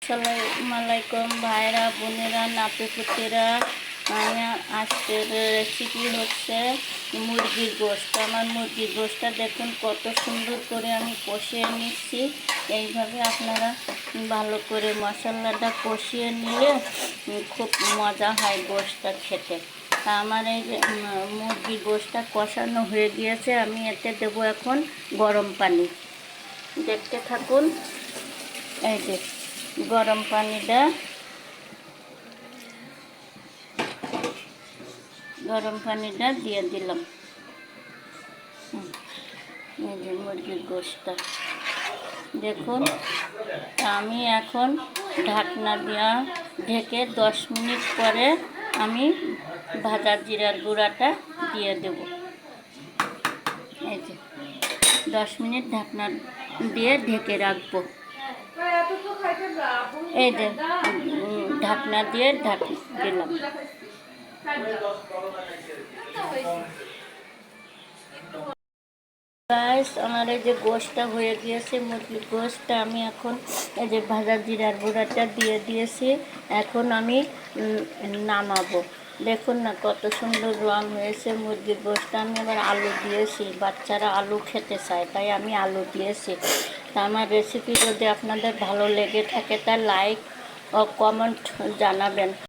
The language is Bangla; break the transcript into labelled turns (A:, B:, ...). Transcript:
A: আসসালামু আলাইকুম ভাইরা বোনেরা নাতিপুতিরা। আজকের রেসিপি হচ্ছে মুরগির গোশত। আমার মুরগির গোশতটা দেখুন কত সুন্দর করে আমি কষিয়ে নিচ্ছি। এইভাবে আপনারা ভালো করে মশলাটা কষিয়ে নিলে খুব মজা হয় গোশতটা খেতে। তা আমার এই যে মুরগির গোশতটা কষানো হয়ে গিয়েছে, আমি এতে দেবো এখন গরম পানি। দেখতে থাকুন। এই যে গরম পানিটা দিয়ে দিলাম। এই যে মুরগির গোশতটা দেখুন। আমি এখন ঢাকনা দিয়া ঢেকে 10 মিনিট পরে আমি ভাজা জিরার গুঁড়াটা দিয়ে দেব। এই যে 10 মিনিট ঢাকনা দিয়ে ঢেকে রাখবো। এই যে ঢাকনা দিয়ে দিলাম। গাইস, আমার এই যে গোশতটা হয়ে গিয়েছে, মুরগির গোশতটা আমি এখন এই যে ভাজা জিরার গুঁড়াটা দিয়ে দিয়েছি। এখন আমি নামাবো। দেখুন না কত সুন্দর রং হয়েছে মুরগির গোশতটা। আমি আবার আলু দিয়েছি, বাচ্চারা আলু খেতে চায় তাই আমি আলু দিয়েছি। তা আমার রেসিপি যদি আপনাদের ভালো লেগে থাকে তা লাইক ও কমেন্ট জানাবেন।